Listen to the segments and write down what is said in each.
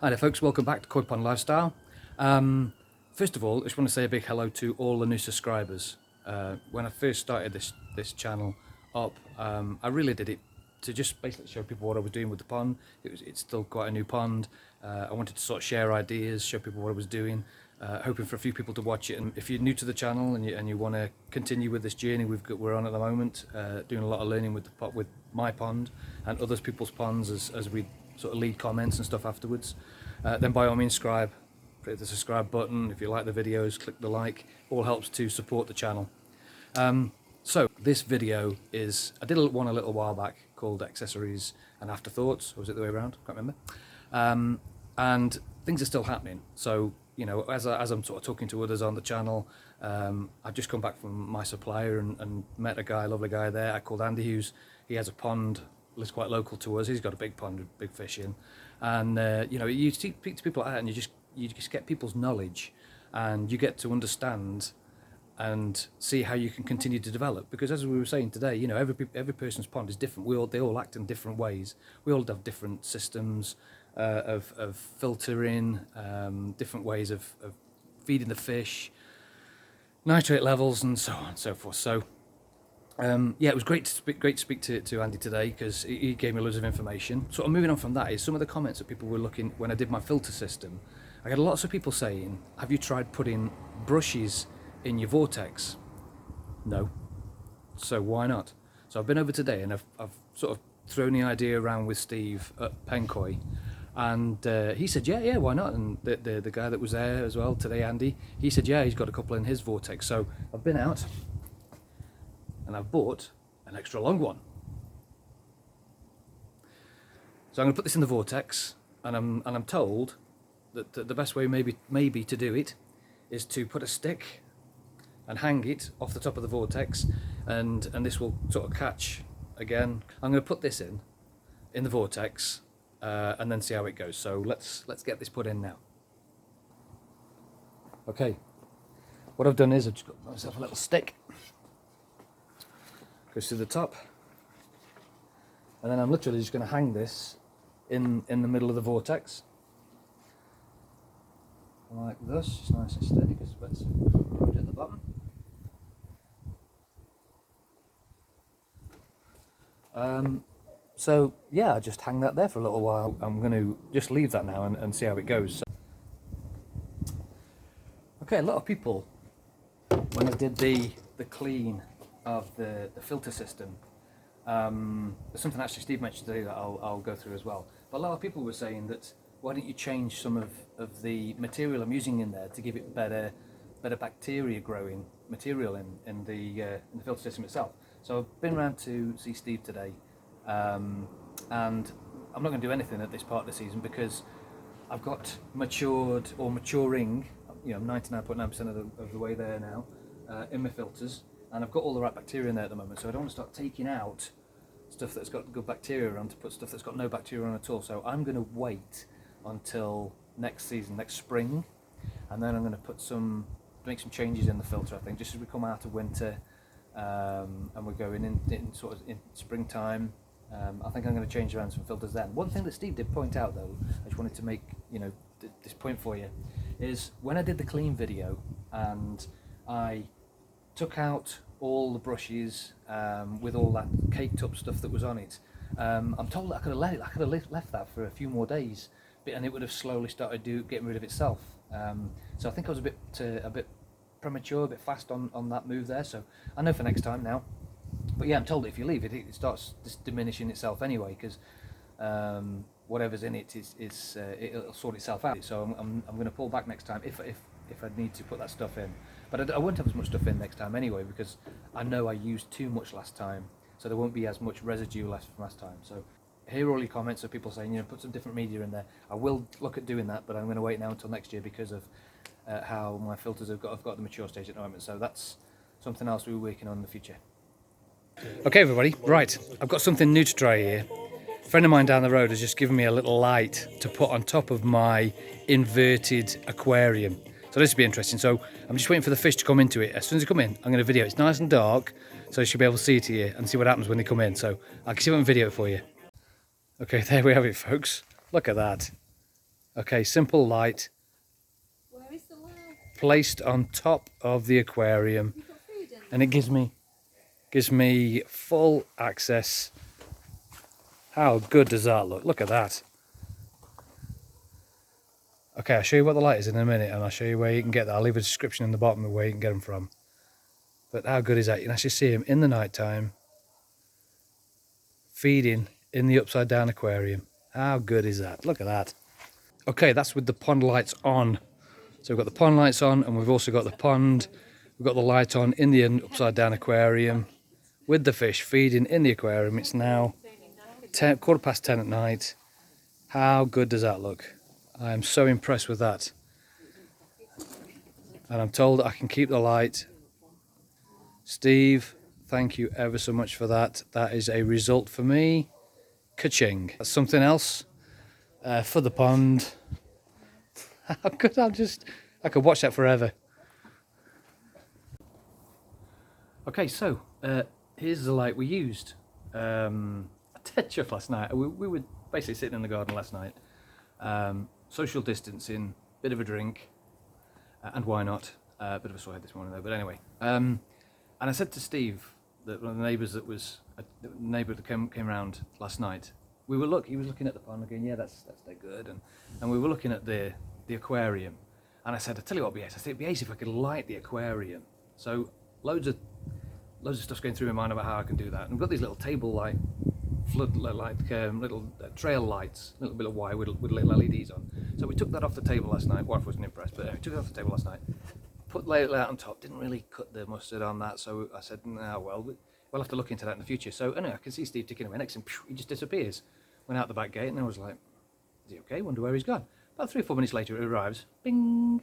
Hi there folks, welcome back to Koi Pond Lifestyle. First of all, I just want to say a big hello to all the new subscribers. When I first started this channel up, I really did it to just basically show people what I was doing with the pond. It's still quite a new pond. I wanted to sort of share ideas, show people what I was doing, hoping for a few people to watch it. And if you're new to the channel and you want to continue with this journey we're on at the moment, doing a lot of learning with my pond and other people's ponds as we sort of lead comments and stuff afterwards, then by all means click the subscribe button. If you like the videos, click the like. All helps to support the channel. So this video is, I did one a little while back called Accessories and Afterthoughts, or was it the way around? Can't remember. And things are still happening. So, you know, as I'm sort of talking to others on the channel, I've just come back from my supplier and met a lovely guy there called Andy, he has a pond, lives quite local to us. He's got a big pond with big fish in. And, you know, you speak to people like that and you just get people's knowledge and you get to understand and see how you can continue to develop, because as we were saying today, you know, every person's pond is different. They all act in different ways. We all have different systems of filtering, different ways of feeding the fish, nitrate levels, and so on and so forth. So yeah, it was great to speak to Andy today, because he gave me loads of information. Sort of moving on from that is some of the comments that people were looking when I did my filter system. I had lots of people saying, have you tried putting brushes in your vortex? No. So why not? So I've been over today and I've sort of thrown the idea around with Steve at Penkoi, and he said yeah, why not? And the guy that was there as well today, Andy, he said yeah, he's got a couple in his vortex. So I've been out and I've bought an extra long one. So I'm going to put this in the vortex, and I'm told that the best way maybe to do it is to put a stick and hang it off the top of the vortex, and this will sort of catch again. I'm going to put this in the vortex and then see how it goes. So let's get this put in now. Okay, what I've done is I've just got myself a little stick, goes to the top, and then I'm literally just going to hang this in the middle of the vortex like this. It's nice and steady because it's right at the bottom. So yeah, I just hang that there for a little while. I'm going to just leave that now and see how it goes. So, okay, a lot of people, when I did the clean of the filter system, there's something actually Steve mentioned today that I'll go through as well. But a lot of people were saying that, why don't you change some of the material I'm using in there to give it better bacteria growing material in the filter system itself. So I've been around to see Steve today, and I'm not going to do anything at this part of the season because I've got matured or maturing, you know, 99.9% of the way there now in my filters, and I've got all the right bacteria in there at the moment. So I don't want to start taking out stuff that's got good bacteria on to put stuff that's got no bacteria on at all. So I'm going to wait until next season, next spring, and then I'm going to make some changes in the filter, I think, just as we come out of winter, and we're going in sort of in springtime. I think I'm going to change around some filters then. One thing that Steve did point out though, I just wanted to make, you know, this point for you, is when I did the clean video and I took out all the brushes with all that caked up stuff that was on it, I'm told that I could have left that for a few more days, and it would have slowly started getting rid of itself. So I think I was a bit premature, a bit fast on that move there. So I know for next time now. But yeah, I'm told that if you leave it, it starts just diminishing itself anyway, because whatever's in it it'll sort itself out. So I'm going to pull back next time if I need to put that stuff in. But I won't have as much stuff in next time anyway, because I know I used too much last time, so there won't be as much residue left from last time. So hear all your comments of people saying, you know, put some different media in there. I will look at doing that, but I'm going to wait now until next year because of how my filters have got the mature stage at the moment. So that's something else we're working on in the future. Okay everybody, right, I've got something new to try here. A friend of mine down the road has just given me a little light to put on top of my inverted aquarium. So this will be interesting. So I'm just waiting for the fish to come into it. As soon as they come in, I'm going to video it. It's nice and dark, so you should be able to see it here and see what happens when they come in. So I can see if I can video it for you. Okay, there we have it, folks. Look at that. Okay, simple light. Where is the light? Placed on top of the aquarium, You got food in and it gives me full access. How good does that look? Look at that. Okay, I'll show you what the light is in a minute, and I'll show you where you can get that. I'll leave a description in the bottom of where you can get them from. But how good is that? You can actually see them in the night time feeding in the upside down aquarium. How good is that? Look at that. Okay, that's with the pond lights on. So we've got the pond lights on, and we've also got the pond. We've got the light on in the upside down aquarium with the fish feeding in the aquarium. It's now 10:15 at night. How good does that look? I am so impressed with that. And I'm told I can keep the light. Steve, thank you ever so much for that. That is a result for me. Ka-ching. That's something else for the pond. How good, I could watch that forever. Okay, so here's the light we used. I did chuff last night. We were basically sitting in the garden last night. Social distancing, bit of a drink, and why not? Bit of a sore head this morning though, but anyway. And I said to Steve, that one of the neighbours that came around last night, he was looking at the pond again, yeah, that's dead good, and we were looking at the aquarium, and I said, I tell you what would be ace, I said it'd be ace if I could light the aquarium. So loads of stuff's going through my mind about how I can do that, and we've got these little table light little trail lights, a little bit of wire with little LEDs on. So we took that off the table last night. Wife wasn't impressed, but we took it off the table last night. Laid it out on top. Didn't really cut the mustard on that, so I said, nah, well, we'll have to look into that in the future. So anyway, I can see Steve ticking away next, and he just disappears. Went out the back gate, and I was like, is he okay? Wonder where he's gone. About 3 or 4 minutes later, it arrives, bing,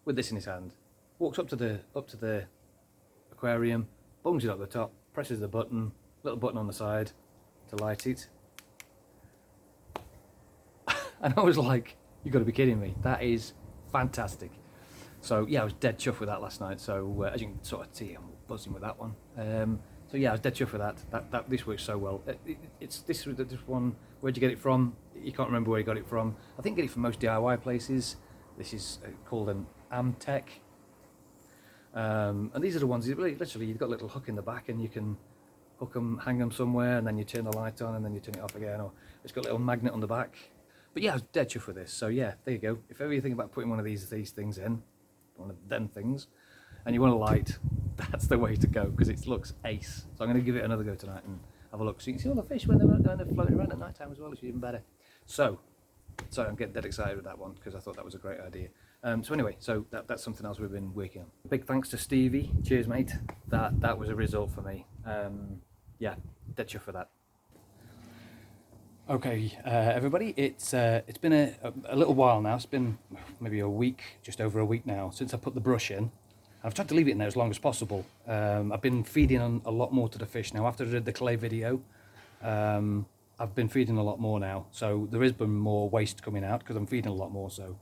with this in his hand. Walks up to the aquarium, bungs it up the top, presses the button, little button on the side to light it. And I was like, you've got to be kidding me. That is fantastic. So yeah, I was dead chuffed with that last night. So as you can sort of see, I'm buzzing with that one. So yeah, I was dead chuffed with that. This works so well. It's this one. Where'd you get it from? You can't remember where you got it from. I think you get it from most DIY places. This is called an Amtech. And these are the ones, literally, you've got a little hook in the back, and you can hook them, hang them somewhere, and then you turn the light on, and then you turn it off again, or it's got a little magnet on the back. But yeah, I was dead chuffed with this. So yeah, there you go. If ever you think about putting one of these things in, one of them things, and you want a light, that's the way to go, because it looks ace. So I'm going to give it another go tonight and have a look. So you can see all the fish when they're floating around at night time as well, which is even better. So I'm getting dead excited with that one, because I thought that was a great idea. So anyway, so that's something else we've been working on. Big thanks to Stevie. Cheers, mate. That was a result for me. Yeah, dead chuffed for that. Okay, everybody, it's been a little while now. It's been maybe a week, just over a week now, since I put the brush in. I've tried to leave it in there as long as possible. I've been feeding on a lot more to the fish now. After I did the clay video, I've been feeding a lot more now. So there has been more waste coming out because I'm feeding a lot more, so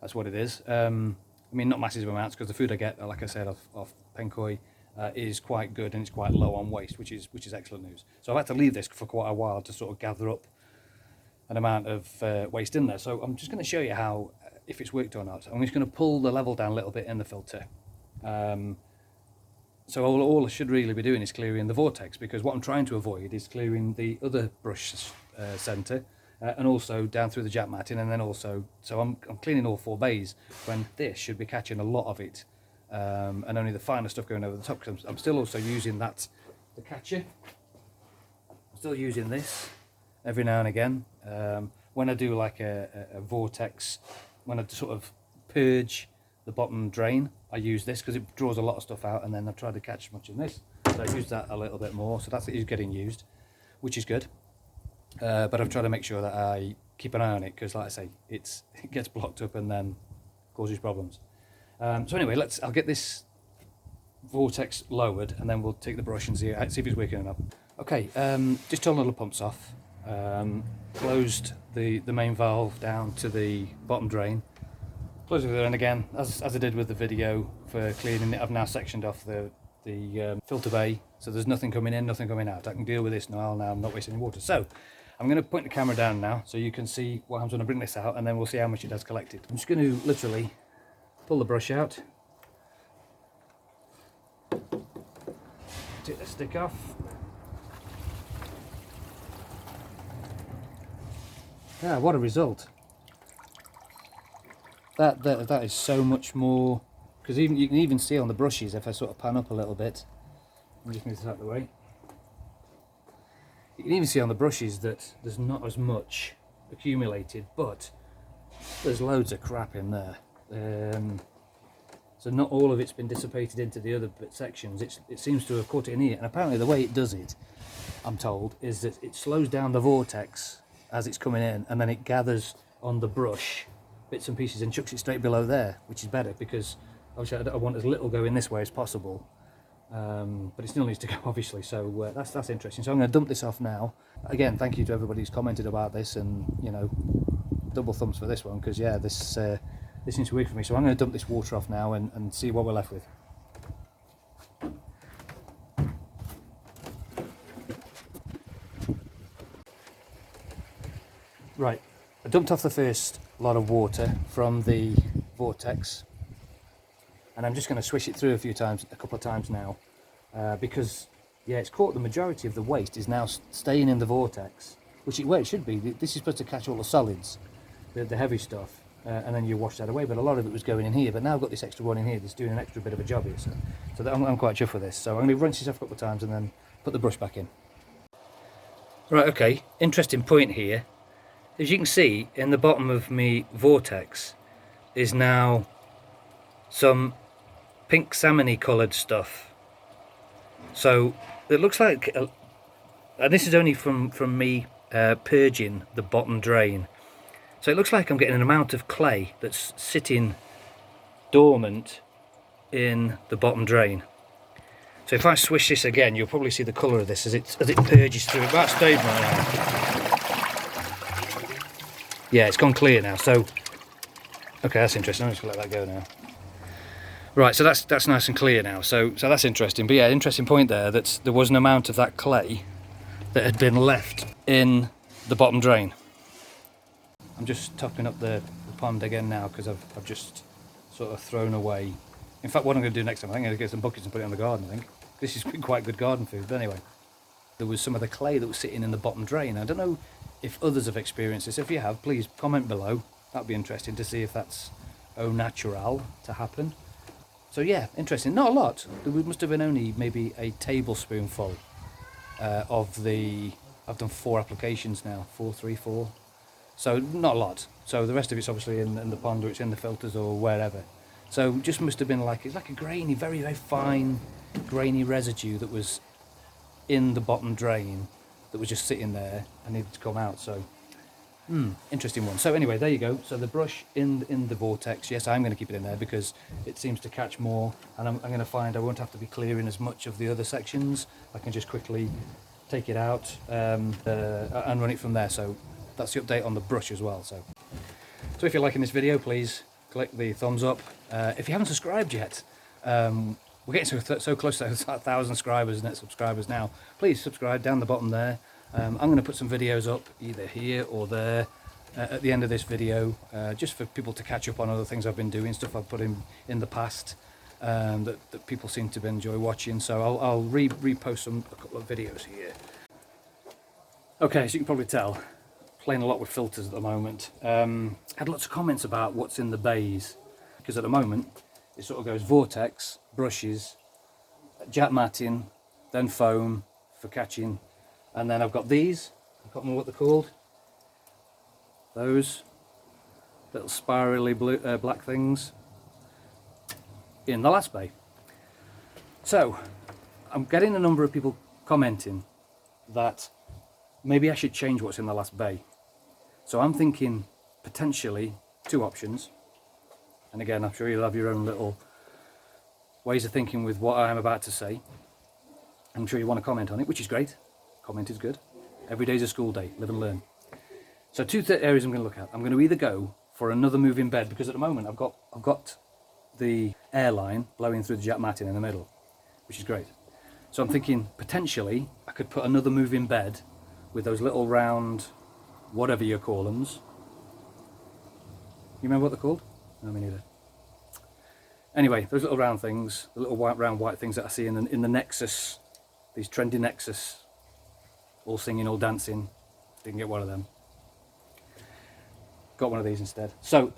that's what it is. I mean, not massive amounts, because the food I get, like I said, off Penkoi, is quite good, and it's quite low on waste, which is excellent news. So I've had to leave this for quite a while to sort of gather up an amount of waste in there. So I'm just going to show you how, if it's worked or not. I'm just going to pull the level down a little bit in the filter. So all I should really be doing is clearing the vortex, because what I'm trying to avoid is clearing the other brush centre, and also down through the jack matting, and then also, so I'm cleaning all 4 bays, when this should be catching a lot of it, and only the finer stuff going over the top, because I'm still also using the catcher. I'm still using this every now and again. When I do like a vortex, when I sort of purge the bottom drain, I use this because it draws a lot of stuff out, and then I try to catch as much in this. So I use that a little bit more, so it is getting used, which is good. But I've tried to make sure that I keep an eye on it, because like I say, it gets blocked up and then causes problems. So anyway, I'll get this vortex lowered, and then we'll take the brush and see if it's working enough. Okay, just turn all the pumps off. Closed the main valve down to the bottom drain. Closed it there, and again, as I did with the video for cleaning it, I've now sectioned off the filter bay, so there's nothing coming in, nothing coming out. I can deal with this now. I'm not wasting any water. So I'm going to point the camera down now so you can see what happens when I bring this out, and then we'll see how much it has collected. I'm just going to literally pull the brush out, take the stick off, yeah, what a result. That is so much more, because even you can even see on the brushes, if I sort of pan up a little bit, let me just move this out of the way. You can even see on the brushes that there's not as much accumulated, but there's loads of crap in there. So not all of it's been dissipated into the other sections. It seems to have caught it in here, and apparently the way it does it, I'm told, is that it slows down the vortex as it's coming in, and then it gathers on the brush bits and pieces and chucks it straight below there, which is better, because obviously I want as little going this way as possible. But it still needs to go, obviously, so that's interesting. So I'm going to dump this off now. Again, thank you to everybody who's commented about this, and you know, double thumbs for this one, because yeah, this seems weird for me. So I'm going to dump this water off now and see what we're left with. Right, I dumped off the first lot of water from the vortex, and I'm just going to swish it through a couple of times now, because yeah, it's caught the majority of the waste is now staying in the vortex, where it should be. This is supposed to catch all the solids, the heavy stuff, and then you wash that away, but a lot of it was going in here. But now I've got this extra one in here that's doing an extra bit of a job here, so I'm quite chuffed with this. So I'm going to rinse this off a couple of times and then put the brush back in. Right, okay, interesting point here. As you can see, in the bottom of my vortex is now some pink salmony coloured stuff. So it looks like, and this is only from me purging the bottom drain. So it looks like I'm getting an amount of clay that's sitting dormant in the bottom drain. So if I swish this again, you'll probably see the colour of this as it purges through. That's stayed right now. Yeah, it's gone clear now. So okay, that's interesting. I'm just gonna let that go now. Right, so that's nice and clear now. So that's interesting. But yeah, interesting point there, that there was an amount of that clay that had been left in the bottom drain. I'm just topping up the pond again now, because I've just sort of thrown away. In fact, what I'm going to do next time, I think I'm going to get some buckets and put it on the garden. I think this is quite good garden food. But anyway, there was some of the clay that was sitting in the bottom drain. I don't know if others have experienced this. If you have, please comment below. That'd be interesting to see if that's au natural to happen. So yeah, interesting. Not a lot. There must have been only maybe a tablespoonful of the. I've done 4 applications now, 4. So not a lot. So the rest of it's obviously in the pond, or it's in the filters or wherever. So just must have been it's like a grainy, very, very fine, grainy residue that was in the bottom drain that was just sitting there and needed to come out. So interesting one. So anyway, there you go. So the brush in the vortex, yes, I'm going to keep it in there because it seems to catch more, and I'm going to find I won't have to be clearing as much of the other sections. I can just quickly take it out and run it from there. So that's the update on the brush as well. So if you're liking this video, please click the thumbs up. If you haven't subscribed yet, we're getting so close to 1,000 subscribers now. Please subscribe down the bottom there. I'm going to put some videos up either here or there at the end of this video, just for people to catch up on other things I've been doing, stuff I've put in the past that people seem to enjoy watching. So I'll repost a couple of videos here. Okay, as you can probably tell, playing a lot with filters at the moment. Had lots of comments about what's in the bays, because at the moment it sort of goes vortex, brushes, jet matting, then foam for catching, and then I've got these, I can't remember what they're called, those little spirally black things in the last bay. So I'm getting a number of people commenting that maybe I should change what's in the last bay. So I'm thinking potentially 2 options, and again I'm sure you'll have your own little ways of thinking with what I'm about to say. I'm sure you want to comment on it, which is great. Comment is good. Every day's a school day, live and learn. So 2 areas I'm going to look at. I'm going to either go for another moving bed, because at the moment I've got the air line blowing through the jet matting in the middle, which is great. So I'm thinking potentially I could put another moving bed with those little round, whatever you call them. You remember what they're called? No, me neither. Anyway, those little round things, the little round white things that I see in the Nexus, these trendy Nexus, all singing, all dancing. Didn't get one of them. Got one of these instead. So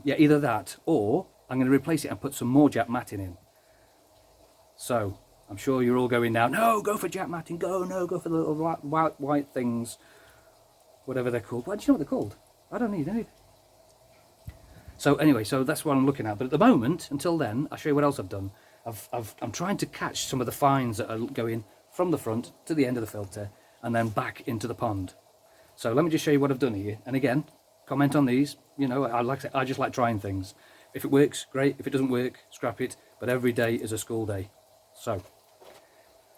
yeah, either that, or I'm going to replace it and put some more Jack matting in. So I'm sure you're all going now, no, go for Jack matting, go for the little white things, whatever they're called. Why do you know what they're called? I don't need any. So anyway, so that's what I'm looking at. But at the moment, until then, I'll show you what else I've done. I'm trying to catch some of the fines that are going from the front to the end of the filter and then back into the pond. So let me just show you what I've done here. And again, comment on these. You know, I just like trying things. If it works, great. If it doesn't work, scrap it. But every day is a school day. So I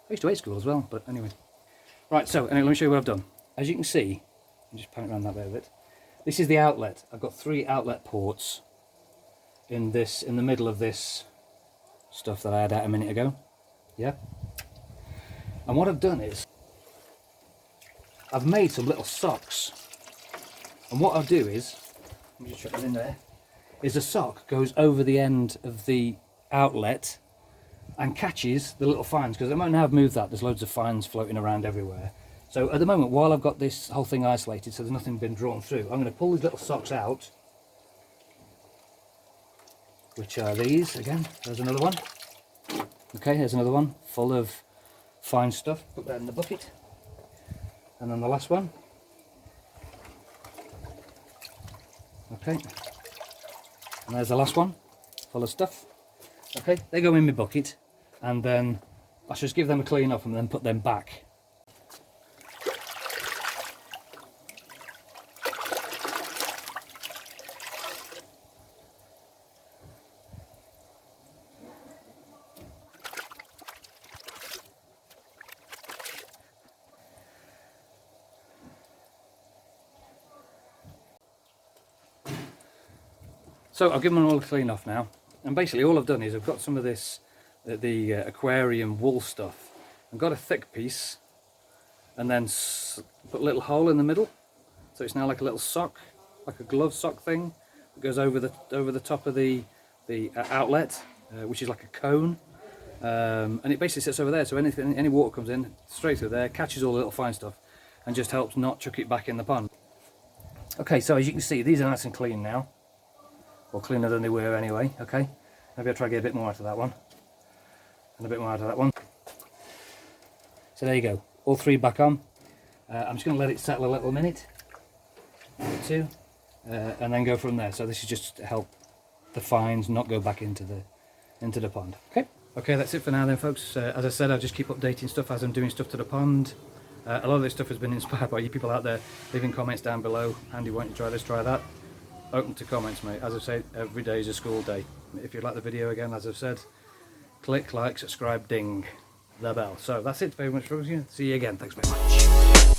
used to hate school as well, but anyway. Right, so anyway, let me show you what I've done. As you can see, I'll just pan it around that way a bit. This is the outlet. I've got 3 outlet ports in the middle of this stuff that I had out a minute ago. Yeah. And what I've done is I've made some little socks. And what I'll do is, let me just chuck that in there, is a sock goes over the end of the outlet and catches the little fines, because at the moment I've moved that, there's loads of fines floating around everywhere. So at the moment, while I've got this whole thing isolated, so there's nothing been drawn through, I'm going to pull these little socks out, which are these. Again, there's another one. Okay, here's another one full of fine stuff. Put that in the bucket. And then the last one. Okay, and there's the last one full of stuff. Okay, they go in my bucket, and then I should just give them a clean up and then put them back. So I'll give them all a clean off now, and basically all I've done is I've got some of this, the aquarium wool stuff, and got a thick piece, and then put a little hole in the middle, so it's now like a little sock, like a glove sock thing. It goes over the top of the outlet, which is like a cone, and it basically sits over there. So any water comes in straight through there, catches all the little fine stuff, and just helps not chuck it back in the pond. Okay, so as you can see, these are nice and clean now. Or cleaner than they were anyway. Okay, maybe I'll try to get a bit more out of that one, and a bit more out of that one. So there you go, all 3 back on. I'm just going to let it settle a little minute or 2, and then go from there. So this is just to help the fines not go back into the pond. Okay, that's it for now then, folks. As I said, I'll just keep updating stuff as I'm doing stuff to the pond. A lot of this stuff has been inspired by you people out there leaving comments down below. Andy, why don't you try this, try that? Open to comments, mate. As I've said, every day is a school day. If you like the video, again, as I've said, click, like, subscribe, ding the bell. So that's it very much for you. See you again. Thanks very much.